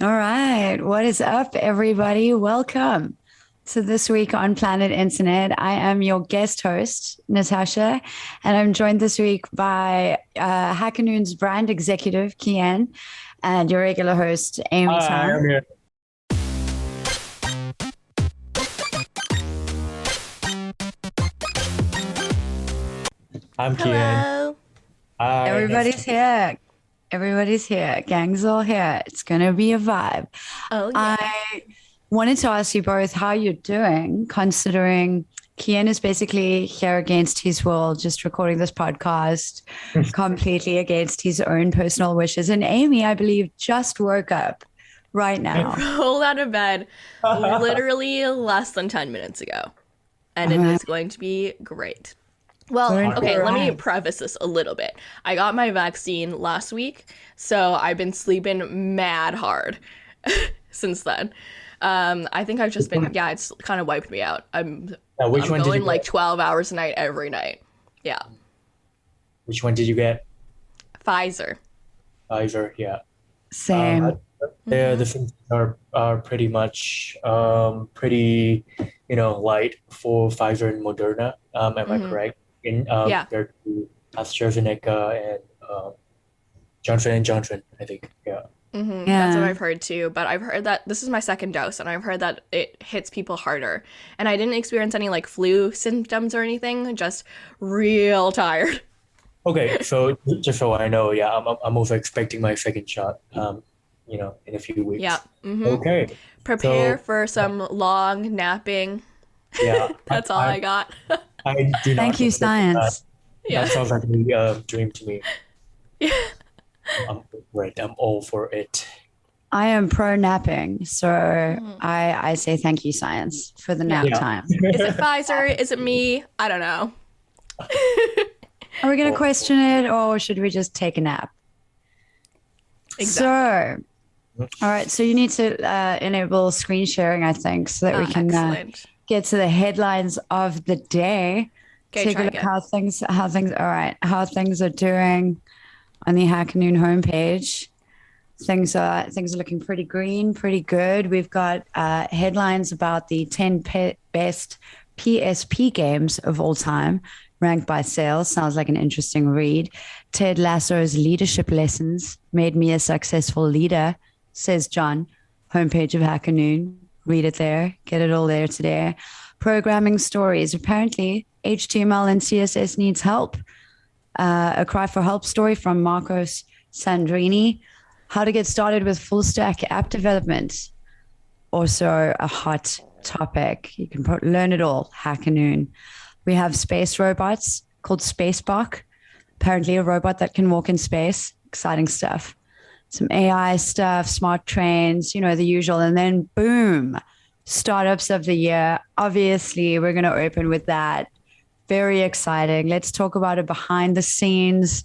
All right. What is up, everybody? Welcome to This Week on Planet Internet. I am your guest host, Natasha, and I'm joined this week by HackerNoon's brand executive, Kien, and your regular host, Amy Hi, Tan. I'm here. I'm Kien. Hello. Hi, nice to Everybody's here. Everybody's here. Gang's all here. It's going to be a vibe. Oh yeah. I wanted to ask you both how you're doing, considering Kian is basically here against his will, just recording this podcast completely against his own personal wishes. And Amy, I believe, just woke up right I now. rolled out of bed literally less than 10 minutes ago, and All it right. is going to be great. Well, Going okay, for a let me ride. preface this a little bit. I got my vaccine last week, so I've been sleeping mad hard since then. I think I've just been, yeah, it's kind of wiped me out. which I'm one did you going like get? 12 hours a night every night. Yeah, Which one did you get? Pfizer. Pfizer, yeah. Same. The things are pretty much pretty light for Pfizer and Moderna. Am I Hmm. correct? In Yeah. compared to AstraZeneca and Johnson and Johnson, I think. Yeah. That's what Yeah. I've heard too. But I've heard that this is my second dose, and I've heard that it hits people harder. And I didn't experience any like flu symptoms or anything, just real tired. Okay, so just so I know, yeah, I'm also expecting my second shot. In a few Yeah. weeks. Okay, Prepare so for some long napping. yeah, That's all I I got. I do Thank not you, expect that. science. Yeah. That sounds like a dream to me. Yeah. I'm great. I'm all for it. I am pro napping. So I say thank you, science, for the Yeah. nap Yeah. time. Is it Pfizer? Is it me? I don't know. Are we going to Well, question it or should we just take a nap? So, Exactly. all right. So you need to enable screen sharing, I think, so that we can Excellent. get to the headlines of the day. Okay, Take a try look again. all right, how things are doing on the HackerNoon homepage. Things are looking pretty green, pretty good. We've got headlines about the 10 best PSP games of all time, ranked by sales. Sounds like an interesting read. Ted Lasso's leadership lessons made me a successful leader, says John. Homepage of HackerNoon. Read it there. Get it all there today. Programming stories. Apparently, HTML and CSS needs help. A cry for help story from Marcos Sandrini. How to get started with full stack app development. Also, a hot topic. You can learn it all. HackerNoon. We have space robots called Spacebok. Apparently, a robot that can walk in space. Exciting stuff. Some AI stuff, smart trains, the usual. And then, boom, startups of the year. Obviously, we're going to open with that. Very exciting. Let's talk about a behind the scenes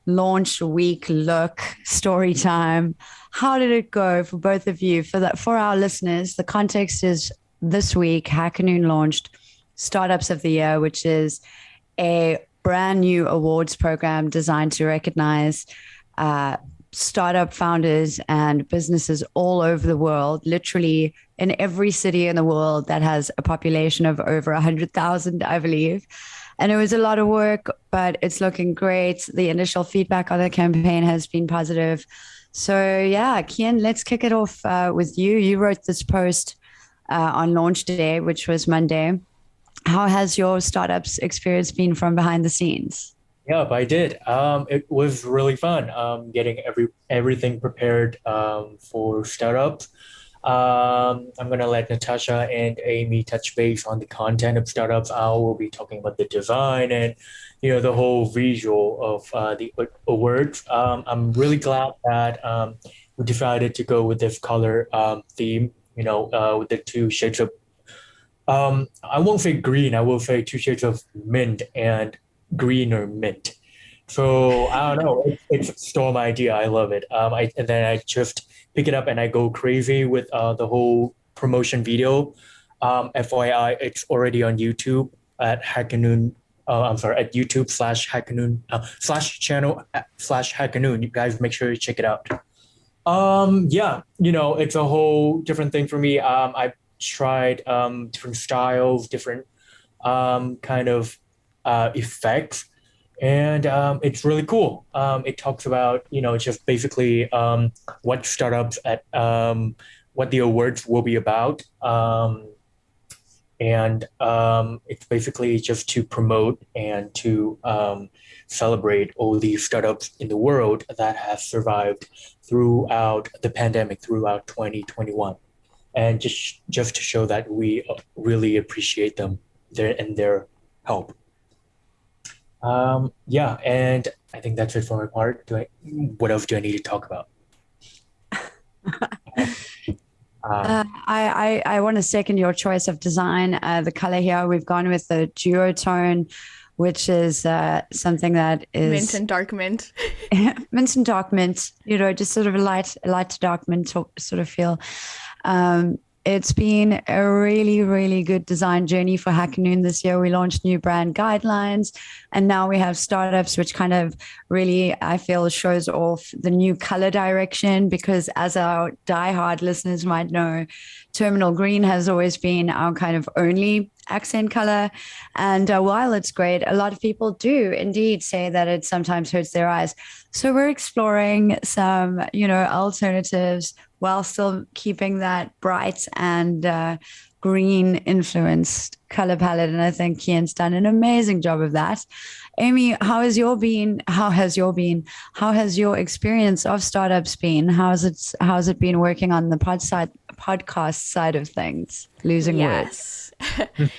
launch week look story time. How did it go for both of you? For our listeners, the context is this week HackerNoon launched Startups of the Year, which is a brand new awards program designed to recognize uh, startup founders and businesses all over the world, literally in every city in the world that has a population of over 100,000, I believe. And it was a lot of work, but it's looking great. The initial feedback on the campaign has been positive. So, yeah, Kian, let's kick it off with you. You wrote this post on launch day, which was Monday. How has your startups experience been from behind the scenes? Yep, I did. It was really fun. Getting everything prepared for startups. I'm gonna let Natasha and Amy touch base on the content of startups. I will be talking about the design and the whole visual of the awards. I'm really glad that we decided to go with this color theme. With the two shades of I won't say green. I will say two shades of mint and green or mint. So I don't know. It's a storm idea. I love it. And then I just pick it up and I go crazy with the whole promotion video. FYI, it's already on YouTube at HackerNoon. I'm sorry, at YouTube /HackerNoon /channel /HackerNoon. You guys make sure you check it out. Yeah, it's a whole different thing for me. I've tried different styles, different kind of effects, and it's really cool. It talks about, just basically what startups at what the awards will be about. And it's basically just to promote and to celebrate all these startups in the world that have survived throughout the pandemic, throughout 2021, and just to show that we really appreciate them and their help. Yeah, and I think that's it for my part. What else do I need to talk about? I want to second your choice of design. The color here, we've gone with the duotone, which is something that is Mint and dark mint. mint and dark mint, just sort of a light to dark mint sort of feel. It's been a really, really good design journey for HackerNoon this year. We launched new brand guidelines, and now we have startups, which kind of really, I feel, shows off the new color direction, because as our diehard listeners might know, terminal green has always been our kind of only accent color. And while it's great, a lot of people do indeed say that it sometimes hurts their eyes. So we're exploring some, alternatives while still keeping that bright and green influenced color palette. And I think Kien's done an amazing job of that. Amy, how has your experience of startups been? How's it been working on the podcast side of things? Losing words.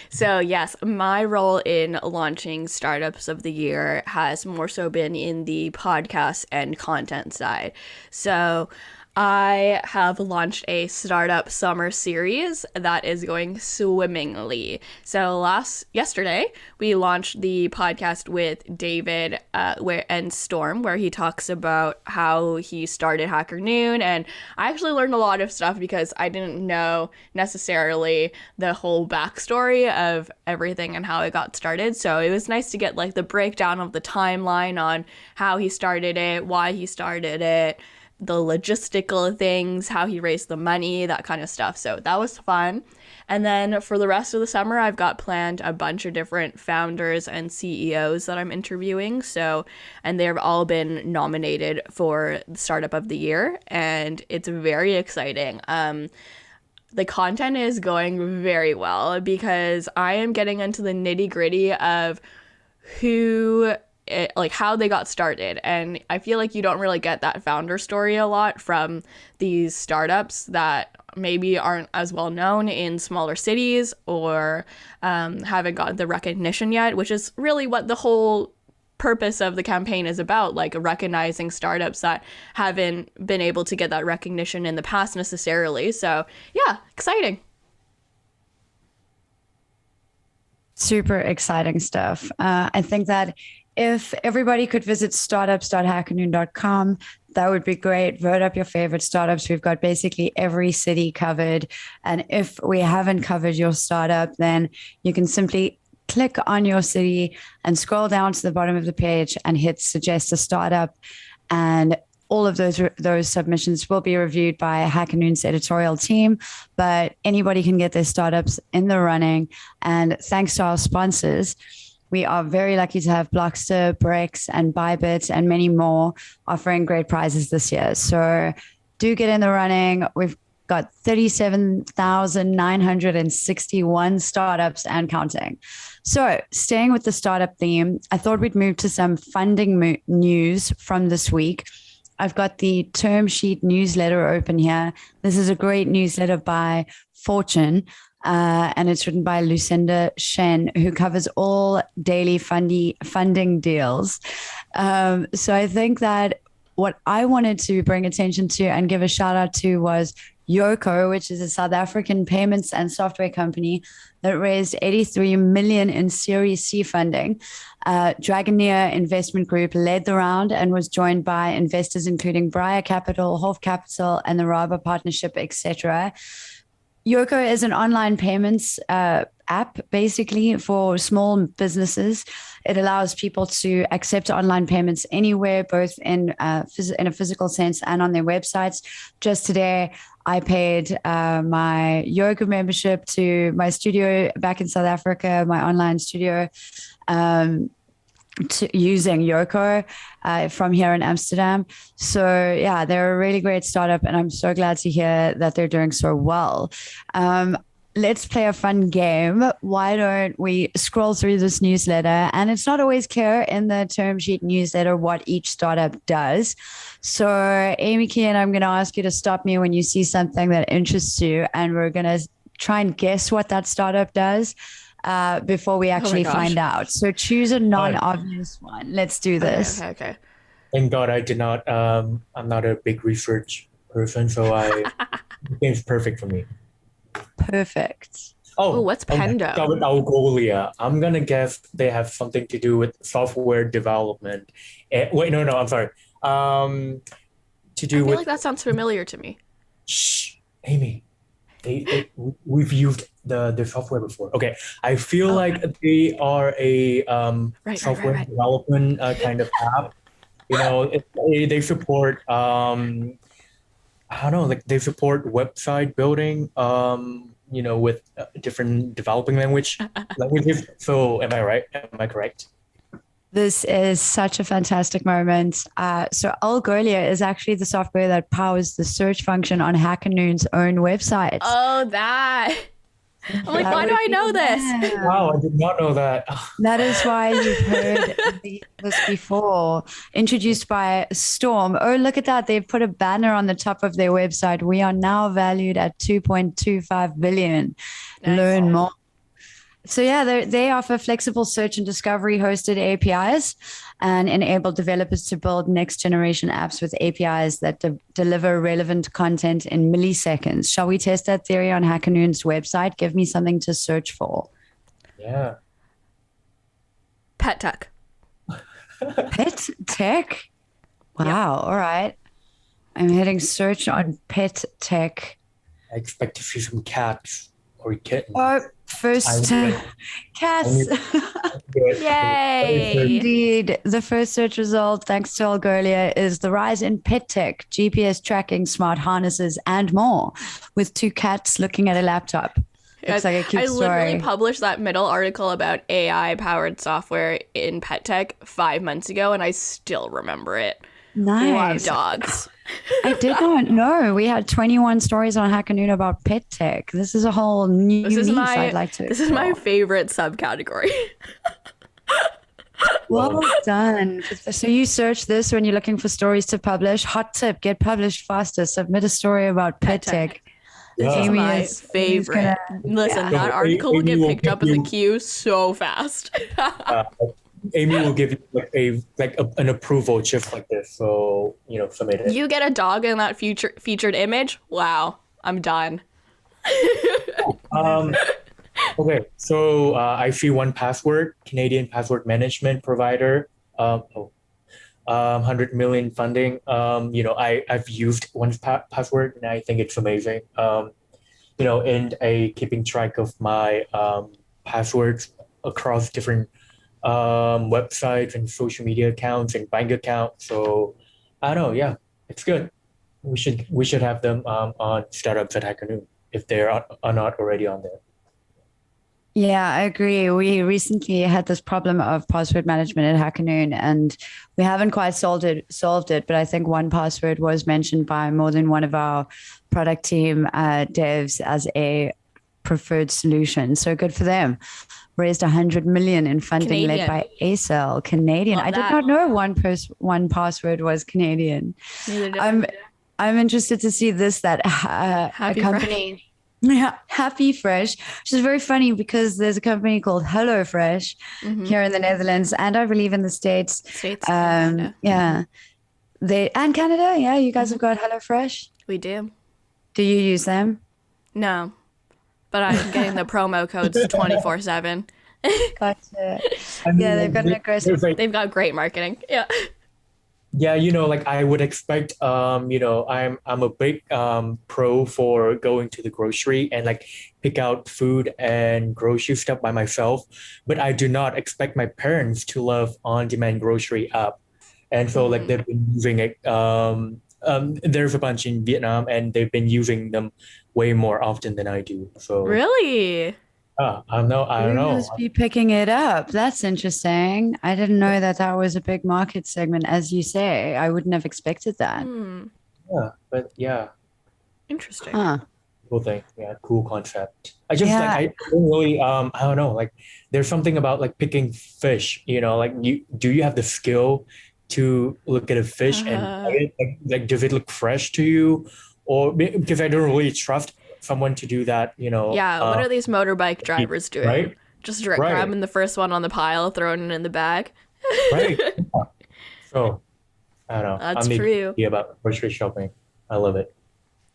So yes, my role in launching Startups of the Year has more so been in the podcast and content side. So I have launched a startup summer series that is going swimmingly. So yesterday, we launched the podcast with David and Storm, where he talks about how he started HackerNoon. And I actually learned a lot of stuff because I didn't know necessarily the whole backstory of everything and how it got started. So it was nice to get like the breakdown of the timeline on how he started it, why he started it, the logistical things, how he raised the money, that kind of stuff. So that was fun. And then for the rest of the summer, I've got planned a bunch of different founders and CEOs that I'm interviewing. And they've all been nominated for the Startup of the Year, and it's very exciting. The content is going very well because I am getting into the nitty-gritty of how they got started. And I feel like you don't really get that founder story a lot from these startups that maybe aren't as well known in smaller cities or haven't gotten the recognition yet, which is really what the whole purpose of the campaign is about, like recognizing startups that haven't been able to get that recognition in the past necessarily. So yeah, exciting. Super exciting stuff. I think that if everybody could visit startups.hackernoon.com, that would be great. Vote up your favorite startups. We've got basically every city covered. And if we haven't covered your startup, then you can simply click on your city and scroll down to the bottom of the page and hit suggest a startup. And all of those submissions will be reviewed by HackerNoon's editorial team, but anybody can get their startups in the running. And thanks to our sponsors, we are very lucky to have Blockster, Brex, and Bybit, and many more offering great prizes this year. So do get in the running. We've got 37,961 startups and counting. So staying with the startup theme, I thought we'd move to some funding news from this week. I've got the term sheet newsletter open here. This is a great newsletter by Fortune. And it's written by Lucinda Shen, who covers all daily funding deals. So I think that what I wanted to bring attention to and give a shout out to was Yoko, which is a South African payments and software company that raised 83 million in Series C funding. Dragoneer Investment Group led the round and was joined by investors including Briar Capital, Hof Capital, and the Raba Partnership, etc. Yoko is an online payments app basically for small businesses. It allows people to accept online payments anywhere, both in in a physical sense and on their websites. Just today, I paid my yoga membership to my studio back in South Africa, my online studio. Using Yoko from here in Amsterdam. So yeah, they're a really great startup, and I'm so glad to hear that they're doing so well. Let's play a fun game. Why don't we scroll through this newsletter? And it's not always clear in the term sheet newsletter what each startup does. So Amy Kien, I'm going to ask you to stop me when you see something that interests you, and we're going to try and guess what that startup does. Before we actually find out. So choose a non-obvious one. Let's do this. Okay. Thank God I did not. I'm not a big research person, so it's perfect for me. Perfect. Oh, what's Kien Dao? With Algolia. I'm gonna guess they have something to do with software development. Wait, no, I'm sorry. To do I feel with like that sounds familiar to me. Shh, Amy. We've used the software before. Okay, I feel like they are a software development kind of app. You know, they support I don't know, like they support website building. You know, with different developing languages. So, am I right? Am I correct? This is such a fantastic moment. So Algolia is actually the software that powers the search function on HackerNoon's own website. Oh, that. I'm like, why do I know this? Wow, I did not know that. That is why you've heard this before. Introduced by Storm. Oh, look at that. They've put a banner on the top of their website. We are now valued at 2.25 billion. Nice. Learn more. So yeah, they offer flexible search and discovery hosted APIs and enable developers to build next generation apps with APIs that deliver relevant content in milliseconds. Shall we test that theory on HackerNoon's website? Give me something to search for. Yeah. Pet tech. Pet tech? Wow. Yep. All right. I'm hitting search on pet tech. I expect to see some cats or kittens. Oh, first cats. Yay! Indeed. The first search result, thanks to Algolia, is the rise in pet tech, GPS tracking, smart harnesses, and more, with 2 cats looking at a laptop. Looks like a cute story. I literally published that middle article about AI-powered software in pet tech 5 months ago, and I still remember it. Nice. Love dogs. I did not know. We had 21 stories on HackerNoon about pet tech. This is a whole new niche I'd like to explore. This is my favorite subcategory. Well done. So you search this when you're looking for stories to publish. Hot tip, get published faster. Submit a story about pet tech. This is my favorite. Listen, that article will get picked up in the queue so fast. Amy will give you an approval just like this, so submit it. You get a dog in that featured image. Wow, I'm done. Okay, so I see 1Password, Canadian password management provider. 100 million funding. I've used 1Password and I think it's amazing. In keeping track of my passwords across different websites and social media accounts and bank accounts. So I don't know, yeah, it's good. We should have them on startups at HackerNoon if they are not already on there. Yeah, I agree. We recently had this problem of password management at HackerNoon, and we haven't quite solved it. But I think 1Password was mentioned by more than one of our product team devs as a preferred solution. So good for them. Raised 100 million in funding Canadian. led by ACell, Canadian. I did not know 1Password was Canadian. I'm interested to see this, that a company. Fresh. Yeah, Happy Fresh, which is very funny because there's a company called HelloFresh here in the Netherlands, and I believe in the States. And Canada. Yeah, and Canada. Yeah, you guys have got HelloFresh. We do. Do you use them? No, but I'm getting the promo codes 24/7. Gotcha. Yeah, they've got an aggressive. They've got great marketing. Yeah. Yeah, like I would expect, I'm a big pro for going to the grocery and like pick out food and grocery stuff by myself, but I do not expect my parents to love on-demand grocery app. And so like Mm. they've been using it. There's a bunch in Vietnam and they've been using them way more often than I do. So Really? I don't You must know. be picking it up. That's interesting. I didn't know that that was a big market segment, as you say. I wouldn't have expected that. Hmm. Yeah, but yeah. Interesting. Huh. Cool thing. Yeah, cool concept. I just like Yeah. I don't really I don't know, like there's something about like picking fish, like you have the skill to look at a fish and buy Uh, it? Like does it look fresh to you? Or because I don't really trust someone to do that, yeah, what are these motorbike drivers doing? right? Just Right, grabbing the first one on the pile, throwing it in the bag? right. So I don't know. That's I'm the true. idea about grocery shopping. I love it.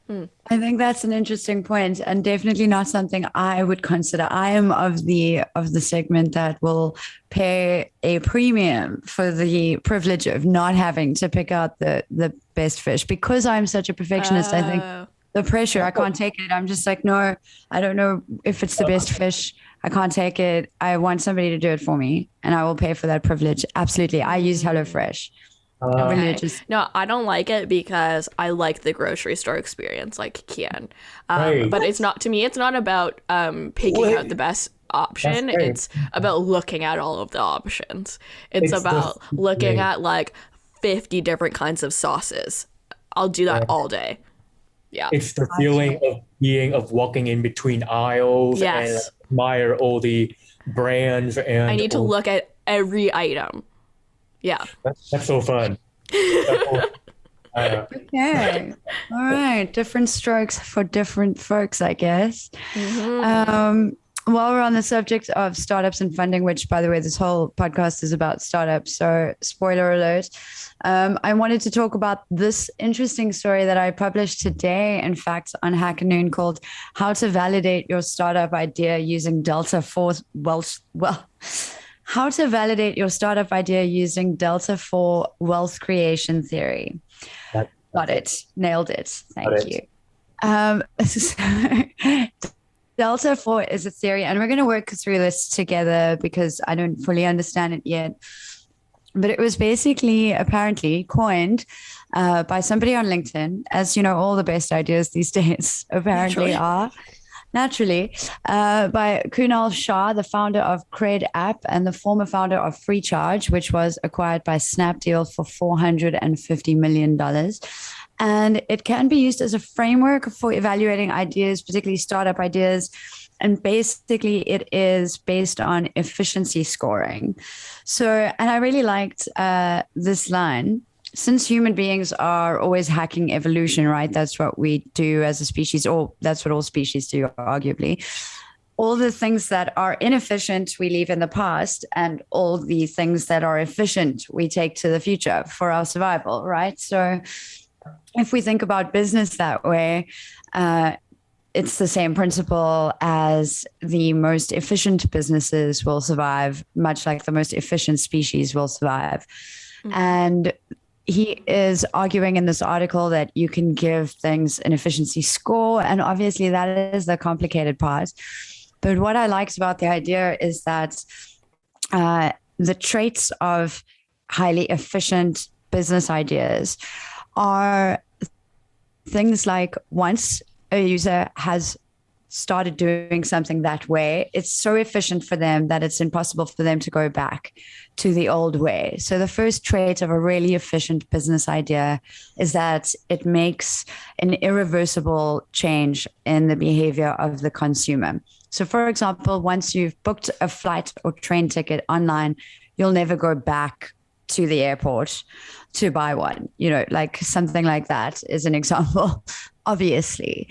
Hmm. I think that's an interesting point and definitely not something I would consider. I am of the segment that will pay a premium for the privilege of not having to pick out the best fish because I'm such a perfectionist. I think Oh, the pressure, I can't take it. I'm just like, no, I don't know if it's the best fish. I can't take it. I want somebody to do it for me and I will pay for that privilege. Absolutely. I use HelloFresh. I really okay. just No, I don't like it because I like the grocery store experience, like Kien. Right. But it's not, to me, it's not about picking out the What? best That's option. right. It's about looking at all of the options. It's It's the about looking feeling. at like 50 different kinds of sauces. I'll do that all day. Yeah. It's the feeling of walking in between aisles and Yes. admire all the brands I and need to all look at every item. Yeah. that's so fun. That's so, uh, okay. All right. Different strokes for different folks, I guess. Hmm. Um, while we're on the subject of startups and funding, which, by the way, this whole podcast is about startups. So, spoiler alert. I wanted to talk about this interesting story that I published today, in fact, on HackerNoon called How to Validate Your Startup Idea Using Delta Force. Well, how to validate your startup idea using Delta 4 wealth creation theory. that, Got it. Nailed it. got Thank it. you. So Delta 4 is a theory, and we're going to work through this together because I don't fully understand it yet. But it was basically apparently coined by somebody on LinkedIn, as you know, all the best ideas these days apparently Naturally. are. Naturally, by Kunal Shah, the founder of Cred App and the former founder of FreeCharge, which was acquired by Snapdeal for $450 million. And it can be used as a framework for evaluating ideas, particularly startup ideas. And basically, it is based on efficiency scoring. So, and I really liked this line. Since human beings are always hacking evolution, right? That's what we do as a species, or that's what all species do, arguably. All the things that are inefficient, we leave in the past, and all the things that are efficient, we take to the future for our survival, right? So, if we think about business that way, it's the same principle as the most efficient businesses will survive, much like the most efficient species will survive. And he is arguing in this article that you can give things an efficiency score. And obviously, that is the complicated part. But what I liked about the idea is that the traits of highly efficient business ideas are things like once a user has started doing something that way, it's so efficient for them that it's impossible for them to go back to the old way. So the first trait of a really efficient business idea is that it makes an irreversible change in the behavior of the consumer. So for example, once you've booked a flight or train ticket online, you'll never go back to the airport to buy one, like something like that is an example, obviously.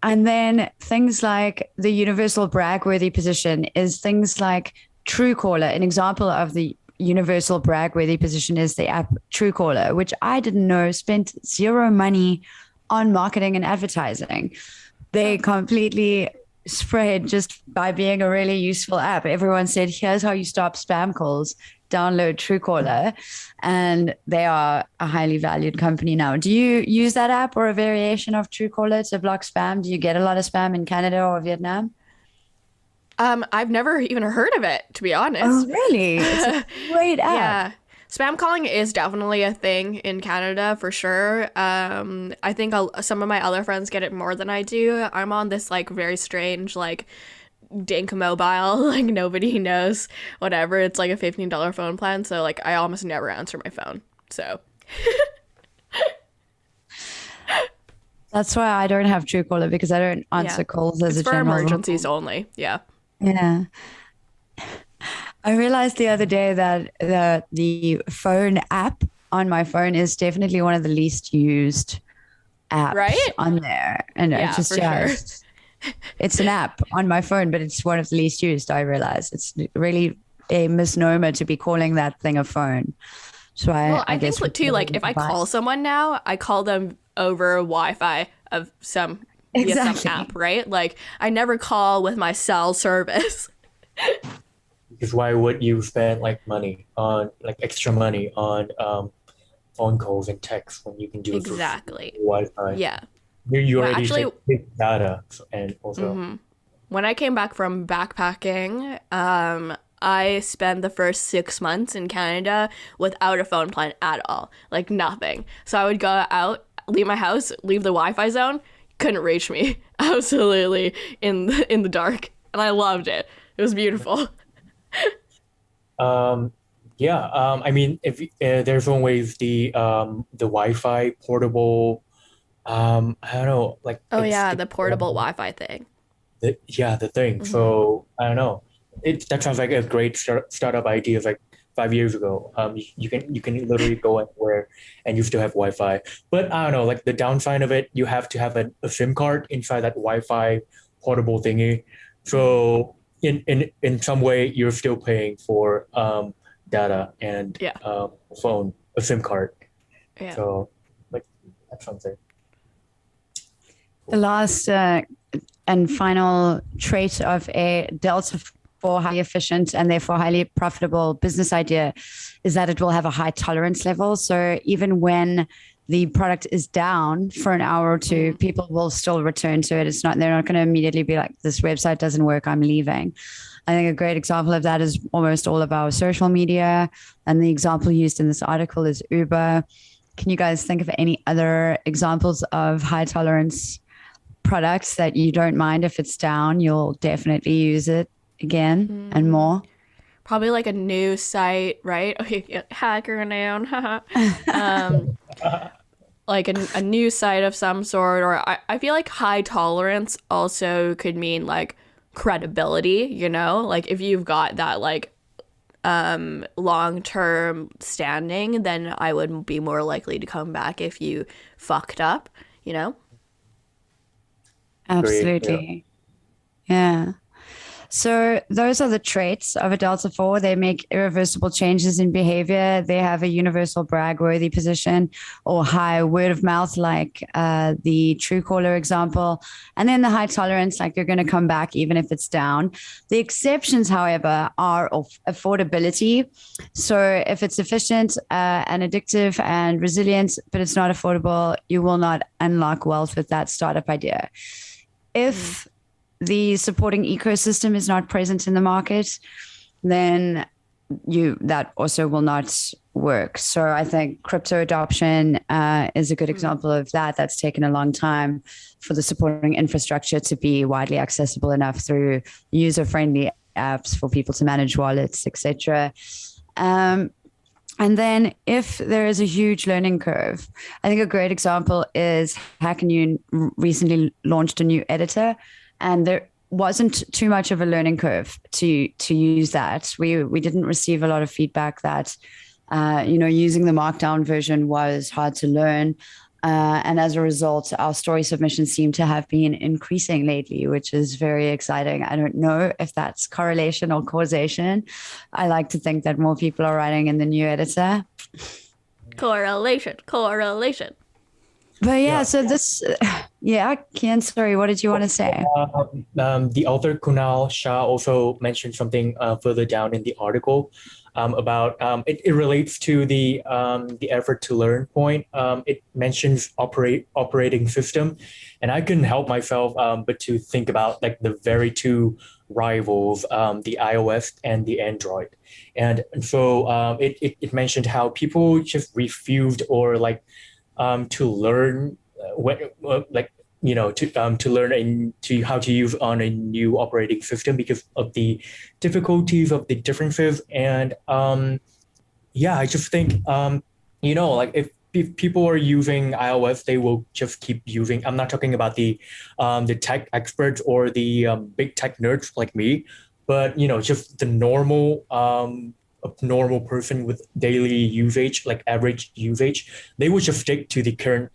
And then things like the universal brag-worthy position is things like Truecaller. An example of the universal brag-worthy position is the app Truecaller, which I didn't know spent zero money on marketing and advertising. They completely spread just by being a really useful app. Everyone said, here's how you stop spam calls. download Truecaller, and they are a highly valued company now. Do you use that app or a variation of Truecaller to block spam? Do you get a lot of spam in Canada or Vietnam? I've never even heard of it, to be honest. Oh, really? It's a great app. Yeah. Spam calling is definitely a thing in Canada for sure. I think some of my other friends get it more than I do. I'm on this like very strange like dink mobile, like nobody knows whatever. It's like a $15 phone plan, so like I almost never answer my phone. So that's why I don't have Truecaller, because I don't answer calls as it's a for general emergencies only. Yeah. Yeah. I realized the other day that the phone app on my phone is definitely one of the least used apps on there. And yeah, it's just, sure. It's an app on my phone, but it's one of the least used. I realize it's really a misnomer to be calling that thing a phone. So I guess think too, like if I call someone now, I call them over Wi-Fi of some via some app, right? Like I never call with my cell service. Because why would you spend like money on like extra money on phone calls and text when you can do it exactly for Wi-Fi? Yeah. You already take data, and also when I came back from backpacking, I spent the first 6 months in Canada without a phone plan at all, like nothing. So I would go out, leave my house, leave the Wi-Fi zone, couldn't reach me, absolutely in the dark, and I loved it. It was beautiful. I mean, if there's always the Wi-Fi portable, I don't know, like the portable Wi-Fi thing. The thing. So I don't know. That sounds like a great startup idea. Like 5 years ago, you can literally go anywhere and you still have Wi-Fi. But I don't know, like the downside of it, you have to have a SIM card inside that Wi-Fi portable thingy. So in some way, you're still paying for data and phone, a SIM card. Yeah. So like that's something. The last and final trait of a Delta for highly efficient and therefore highly profitable business idea is that it will have a high tolerance level. So even when the product is down for an hour or two, people will still return to it. They're not going to immediately be like, this website doesn't work, I'm leaving. I think a great example of that is almost all of our social media. And the example used in this article is Uber. Can you guys think of any other examples of high tolerance products that you don't mind if it's down, you'll definitely use it again and more? Probably like a news site, right? Okay, HackerNoon. Like a news site of some sort, or I feel like high tolerance also could mean like credibility, you know? Like if you've got that like long-term standing, then I would be more likely to come back if you fucked up, you know? Absolutely. Yeah. So those are the traits of a Delta 4. They make irreversible changes in behavior. They have a universal brag-worthy position or high word of mouth, like the Truecaller example. And then the high tolerance, like you're going to come back even if it's down. The exceptions, however, are of affordability. So if it's efficient and addictive and resilient, but it's not affordable, you will not unlock wealth with that startup idea. If the supporting ecosystem is not present in the market, then that also will not work. So I think crypto adoption is a good example of that. That's taken a long time for the supporting infrastructure to be widely accessible enough through user-friendly apps for people to manage wallets, etc. And then if there is a huge learning curve, I think a great example is HackerNoon recently launched a new editor, and there wasn't too much of a learning curve to use that. We didn't receive a lot of feedback that, using the Markdown version was hard to learn. And as a result, our story submissions seem to have been increasing lately, which is very exciting. I don't know if that's correlation or causation. I like to think that more people are writing in the new editor. Correlation. But so this, Kien, sorry, what did you want to say? The author Kunal Shah also mentioned something further down in the article. about it relates to the effort to learn point. It mentions operating system, and I couldn't help myself but to think about like the very two rivals, the iOS and the Android. And so it mentioned how people just refused or like to learn like to learn to how to use on a new operating system because of the difficulties of the differences. And yeah, I just think like if people are using iOS, they will just keep using. I'm not talking about the tech experts or the big tech nerds like me, but just the normal a normal person with daily usage, like average usage, they would just stick to the current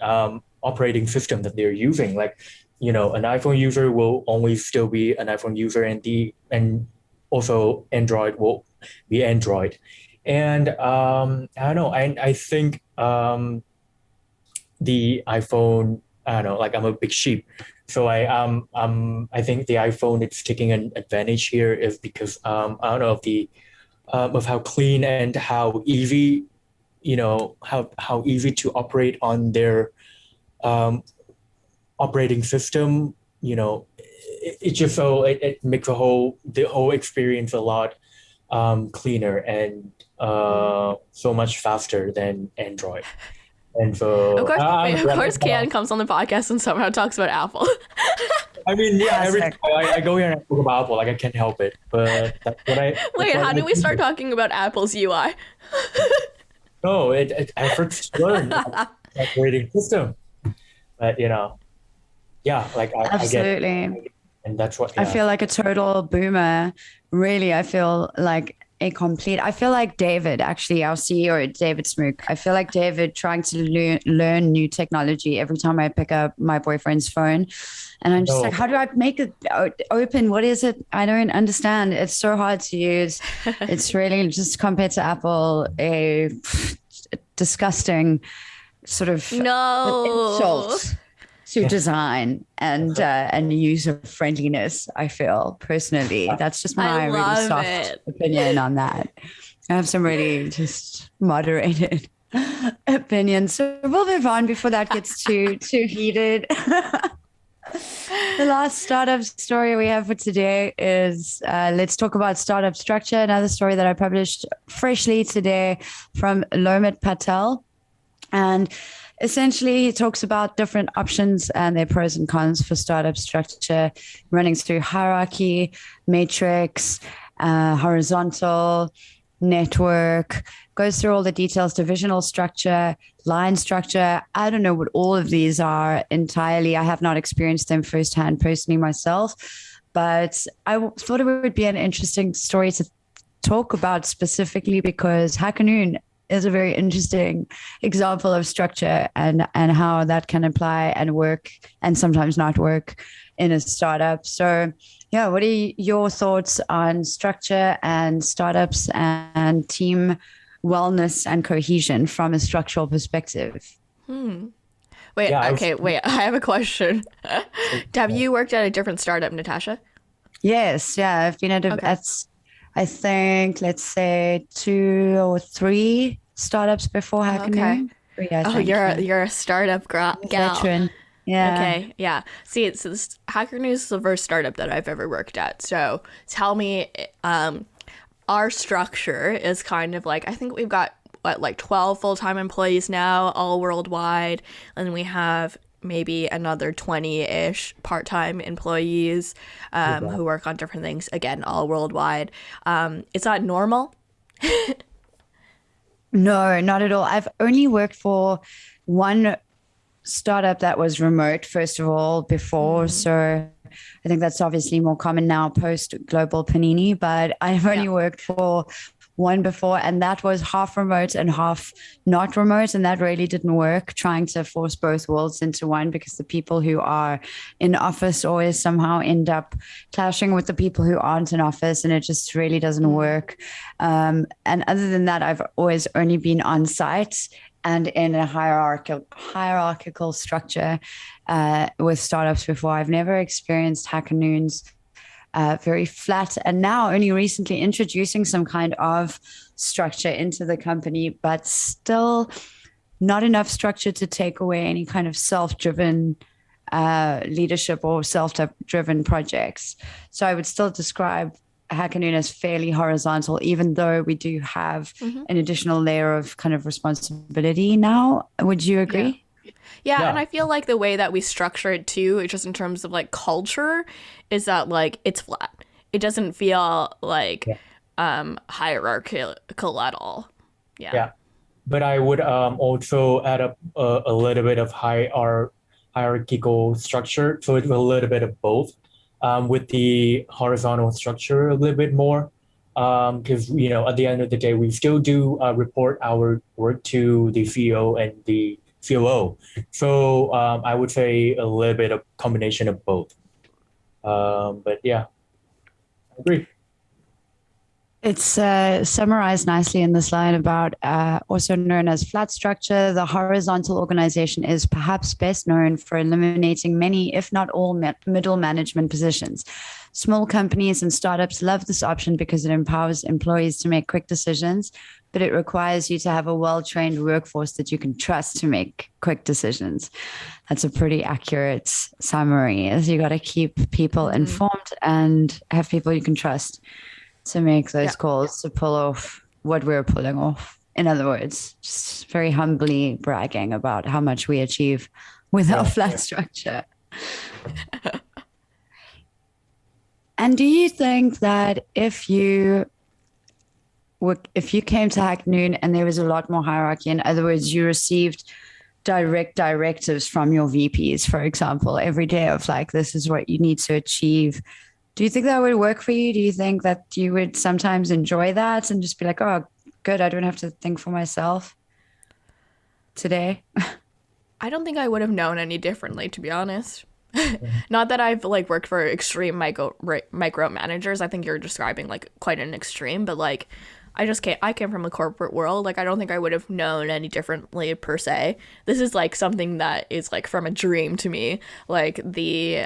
operating system that they're using. Like, an iPhone user will always still be an iPhone user, and also Android will be Android. And I don't know. I think the iPhone. I don't know. Like I'm a big sheep, so I think the iPhone is taking an advantage here is because I don't know of how clean and how easy how easy to operate on their operating system. It just it makes the whole experience a lot cleaner and so much faster than Android. And so of course Kien comes on the podcast and somehow talks about Apple. I mean, yeah, every time I go here and I talk about Apple, like I can't help it. But that's what I wait, how did we start talking about Apple's UI? No, I first learned operating system. But yeah, like Absolutely. I get, and that's what I feel like a total boomer. Really, I feel like I feel like David, actually, our CEO, David Smook. I feel like David trying to learn new technology every time I pick up my boyfriend's phone. And I'm just like, how do I make it open? What is it? I don't understand. It's so hard to use. It's really just compared to Apple, a disgusting sort of insult to design and user friendliness. I feel personally, that's just my really soft opinion on that. I have some really just moderated opinions, so we'll move on before that gets too heated. The last startup story we have for today is let's talk about startup structure. Another story that I published freshly today from Lomit Patel. And essentially, he talks about different options and their pros and cons for startup structure, running through hierarchy, matrix, horizontal, network, goes through all the details, divisional structure, line structure. I don't know what all of these are entirely. I have not experienced them firsthand personally myself, but I thought it would be an interesting story to talk about specifically because HackerNoon is a very interesting example of structure and how that can apply and work and sometimes not work in a startup. So yeah, what are your thoughts on structure and startups and team wellness and cohesion from a structural perspective? Wait, I have a question. Have you worked at a different startup, Natasha? Yes, yeah, I've been at I think, let's say 2 or 3 startups before HackerNoon. Okay. You're a startup gal. Veteran. Yeah. Okay. Yeah. See, HackerNoon is the first startup that I've ever worked at. So tell me, our structure is kind of like, I think we've got like 12 full-time employees now, all worldwide, and we have maybe another 20-ish part-time employees who work on different things, again, all worldwide. It's not normal. No, not at all. I've only worked for one startup that was remote, first of all, before. So I think that's obviously more common now post global panini, but I've only worked for one before, and that was half remote and half not remote, and that really didn't work, trying to force both worlds into one, because the people who are in office always somehow end up clashing with the people who aren't in office, and it just really doesn't work. And other than that, I've always only been on site and in a hierarchical structure with startups before. I've never experienced HackerNoon's very flat, and now only recently introducing some kind of structure into the company, but still not enough structure to take away any kind of self-driven leadership or self-driven projects. So I would still describe HackerNoon as fairly horizontal, even though we do have an additional layer of kind of responsibility now. Would you agree? Yeah, and I feel like the way that we structure it too, just in terms of like culture, is that like it's flat. It doesn't feel like hierarchical at all. Yeah. But I would also add up a little bit of hierarchical structure, so it's a little bit of both, with the horizontal structure a little bit more, because at the end of the day, we still do report our work to the CEO and the COO. So I would say a little bit of combination of both. But yeah, I agree. It's summarized nicely in this line about also known as flat structure. The horizontal organization is perhaps best known for eliminating many, if not all, middle management positions. Small companies and startups love this option because it empowers employees to make quick decisions, but it requires you to have a well-trained workforce that you can trust to make quick decisions. That's a pretty accurate summary, as you got to keep people informed and have people you can trust to make those calls, to pull off what we're pulling off. In other words, just very humbly bragging about how much we achieve with our flat structure. And do you think that if you came to HackerNoon and there was a lot more hierarchy, in other words, you received direct directives from your VPs, for example, every day of like, this is what you need to achieve, do you think that would work for you? Do you think that you would sometimes enjoy that and just be like, oh, good, I don't have to think for myself today? I don't think I would have known any differently, to be honest. Not that I've like worked for extreme micro managers. I think you're describing like quite an extreme, but like I came from a corporate world. Like, I don't think I would have known any differently per se. This is like something that is like from a dream to me, like the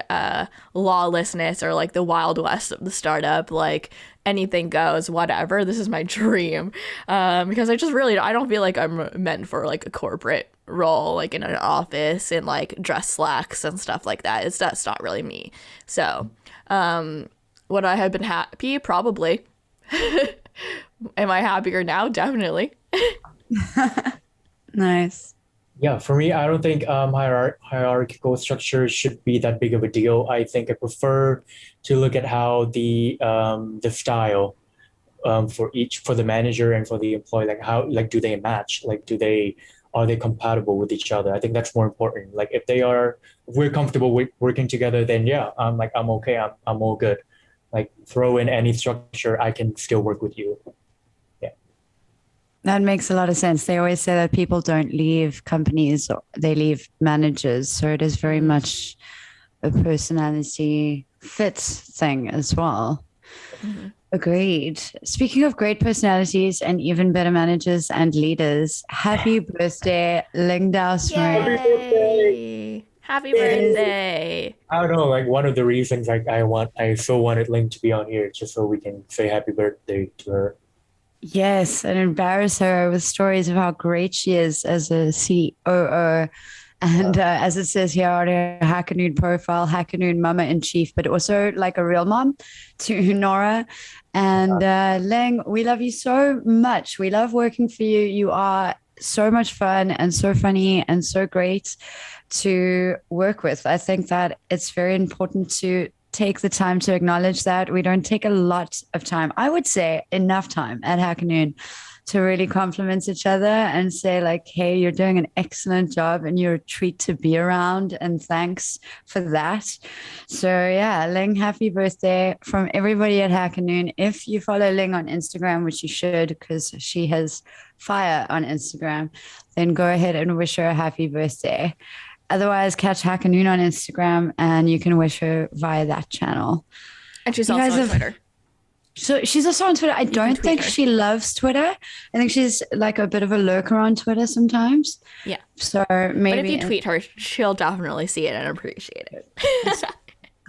lawlessness or like the Wild West of the startup, like anything goes, whatever. This is my dream, because I don't feel like I'm meant for like a corporate role, like in an office in like dress slacks and stuff like that. That's not really me. So would I have been happy? Probably. Am I happier now? Definitely. Nice. Yeah, for me, I don't think hierarchical structure should be that big of a deal. I think I prefer to look at how the style for the manager and for the employee, like how do they match? Like are they compatible with each other? I think that's more important. Like if we're comfortable with working together, then yeah, I'm okay. I'm all good. Like throw in any structure, I can still work with you. Yeah. That makes a lot of sense. They always say that people don't leave companies, they leave managers. So it is very much a personality fit thing as well. Mm-hmm. Agreed. Speaking of great personalities and even better managers and leaders, happy birthday, Ling Dao Smoke. Yay! Happy birthday. I don't know, like one of the reasons I so wanted Ling to be on here, just so we can say happy birthday to her. Yes, and embarrass her with stories of how great she is as a COO. And as it says here on her HackerNoon profile, HackerNoon mama in chief, but also like a real mom to Nora. And Ling, we love you so much. We love working for you. You are so much fun and so funny and so great to work with. I think that it's very important to take the time to acknowledge that. We don't take a lot of time, I would say enough time at HackerNoon to really compliment each other and say like, hey, you're doing an excellent job and you're a treat to be around, and thanks for that. So yeah, Ling, happy birthday from everybody at HackerNoon. If you follow Ling on Instagram, which you should because she has fire on Instagram, then go ahead and wish her a happy birthday. Otherwise, catch HackerNoon on Instagram and you can wish her via that channel. And she's also on Twitter. So she's also on Twitter. I don't think she loves Twitter. I think she's like a bit of a lurker on Twitter sometimes. Yeah. So maybe. But if you tweet her, she'll definitely see it and appreciate it.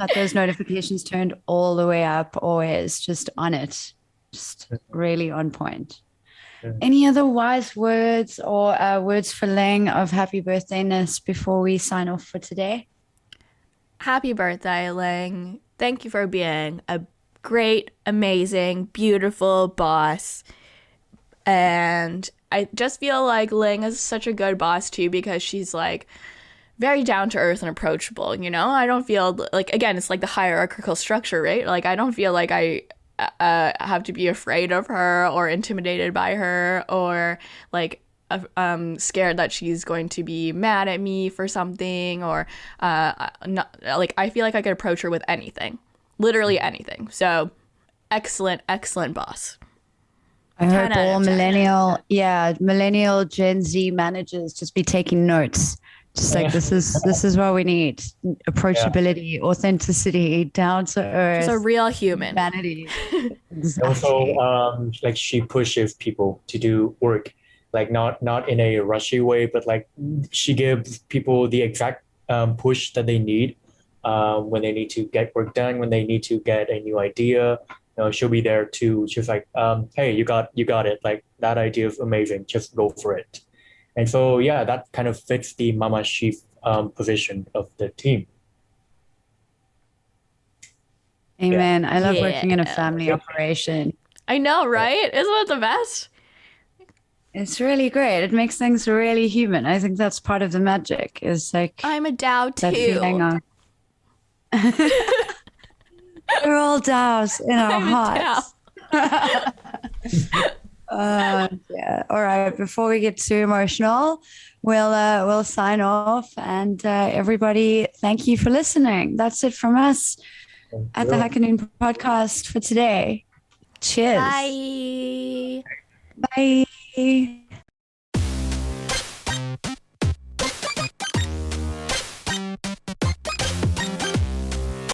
Got those notifications turned all the way up, always just on it, just really on point. Any other wise words or words for Ling of happy birthdayness before we sign off for today? Happy birthday, Ling. Thank you for being a great, amazing, beautiful boss. And I just feel like Ling is such a good boss too, because she's like very down to earth and approachable, you know? I don't feel like, again, it's like the hierarchical structure, right? Like, I don't feel like I have to be afraid of her or intimidated by her, or like scared that she's going to be mad at me for something, or not, like, I feel like I could approach her with anything, literally anything. So excellent boss. I hope all millennial Gen Z managers just be taking notes. Just like this is what we need: approachability, authenticity, down to earth. Just a real human. Humanity. Exactly. Also, like she pushes people to do work, like not in a rushy way, but like she gives people the exact push that they need when they need to get work done, when they need to get a new idea. You know, she'll be there too. She's like, hey, you got it. Like that idea is amazing. Just go for it. And so, yeah, that kind of fits the Mama Chief position of the team. Amen. I love working in a family operation. I know, right? Isn't it the best? It's really great. It makes things really human. I think that's part of the magic. Is like I'm a Dao that feeling too. of we're all Daos in our hearts. Yeah. All right. Before we get too emotional, we'll sign off. And everybody, thank you for listening. That's it from us at the HackerNoon podcast for today. Cheers. Bye. Bye.